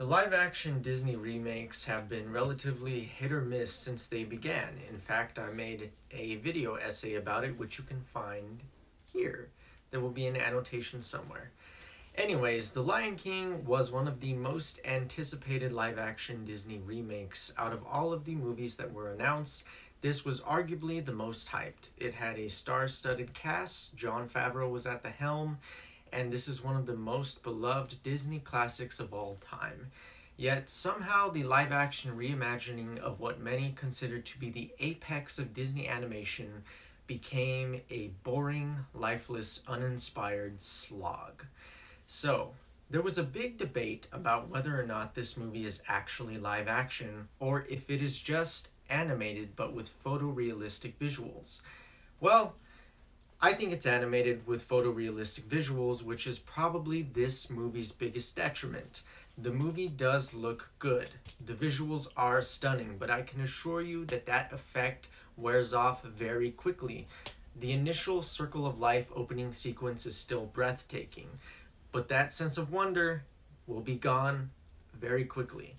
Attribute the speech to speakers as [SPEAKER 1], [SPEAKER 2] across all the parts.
[SPEAKER 1] The live-action Disney remakes have been relatively hit or miss since they began. In fact, I made a video essay about it, which you can find here. There will be an annotation somewhere. Anyways, The Lion King was one of the most anticipated live-action Disney remakes. Out of all of the movies that were announced, this was arguably the most hyped. It had a star-studded cast, Jon Favreau was at the helm, and this is one of the most beloved Disney classics of all time. Yet somehow the live-action reimagining of what many consider to be the apex of Disney animation became a boring, lifeless, uninspired slog. So, there was a big debate about whether or not this movie is actually live action, or if it is just animated but with photorealistic visuals. Well, I think it's animated with photorealistic visuals, which is probably this movie's biggest detriment. The movie does look good. The visuals are stunning, but I can assure you that that effect wears off very quickly. The initial Circle of Life opening sequence is still breathtaking, but that sense of wonder will be gone very quickly.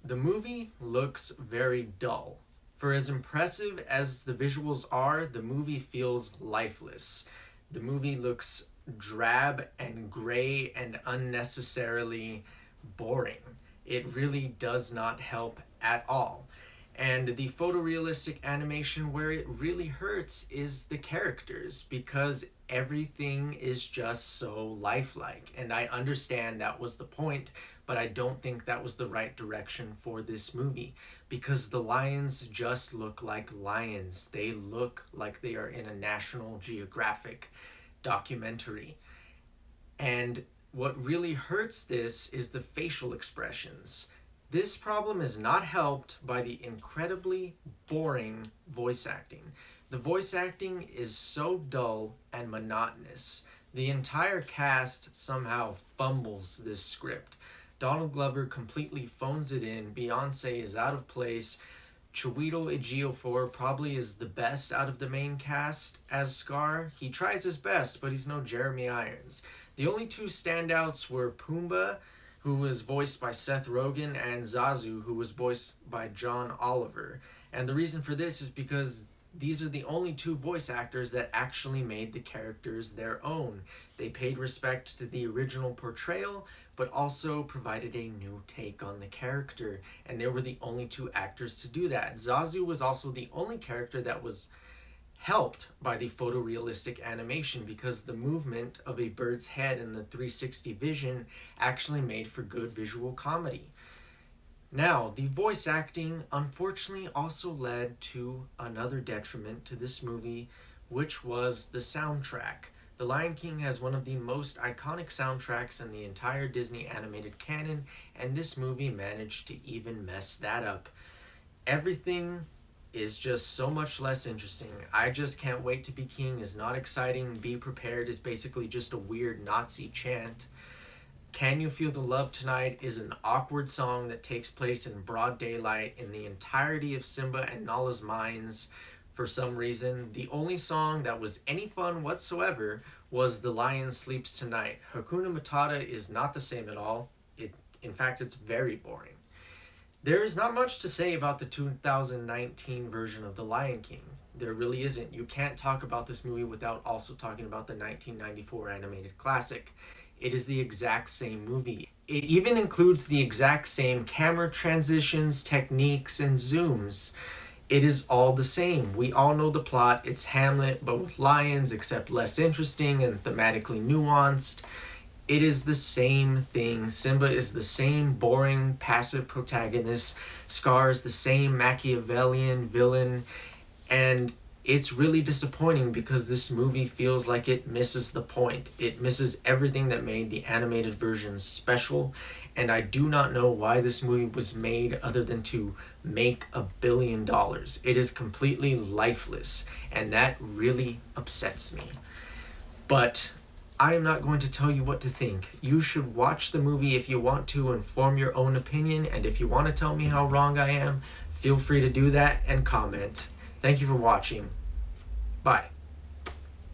[SPEAKER 1] The movie looks very dull. For as impressive as the visuals are, the movie feels lifeless. The movie looks drab and gray and unnecessarily boring. It really does not help at all. And the photorealistic animation where it really hurts is the characters, because everything is just so lifelike. And I understand that was the point, but I don't think that was the right direction for this movie, because the lions just look like lions. They look like they are in a National Geographic documentary. And what really hurts this is the facial expressions. This problem is not helped by the incredibly boring voice acting. The voice acting is so dull and monotonous. The entire cast somehow fumbles this script. Donald Glover completely phones it in. Beyonce is out of place. Chiwetel Ejiofor probably is the best out of the main cast as Scar. He tries his best, but he's no Jeremy Irons. The only two standouts were Pumbaa, who was voiced by Seth Rogen, and Zazu, who was voiced by John Oliver. And the reason for this is because these are the only two voice actors that actually made the characters their own. They paid respect to the original portrayal, but also provided a new take on the character. And they were the only two actors to do that. Zazu was also the only character that was helped by the photorealistic animation, because the movement of a bird's head and the 360 vision actually made for good visual comedy. Now, the voice acting unfortunately also led to another detriment to this movie, which was the soundtrack. The Lion King has one of the most iconic soundtracks in the entire Disney animated canon, and this movie managed to even mess that up. Everything is just so much less interesting. I Just Can't Wait to Be King is not exciting. Be Prepared is basically just a weird Nazi chant. Can You Feel the Love Tonight is an awkward song that takes place in broad daylight in the entirety of Simba and Nala's mines. For some reason, the only song that was any fun whatsoever was The Lion Sleeps Tonight. Hakuna Matata is not the same at all. In fact, it's very boring. There is not much to say about the 2019 version of The Lion King. There really isn't. You can't talk about this movie without also talking about the 1994 animated classic. It is the exact same movie. It even includes the exact same camera transitions, techniques, and zooms. It is all the same. We all know the plot. It's Hamlet, but with lions, except less interesting and thematically nuanced. It is the same thing. Simba is the same boring, passive protagonist. Scar is the same Machiavellian villain. And it's really disappointing because this movie feels like it misses the point. It misses everything that made the animated version special. And I do not know why this movie was made other than to make $1 billion. It is completely lifeless. And that really upsets me. But I am not going to tell you what to think. You should watch the movie if you want to and form your own opinion, and if you want to tell me how wrong I am, feel free to do that and comment. Thank you for watching. Bye.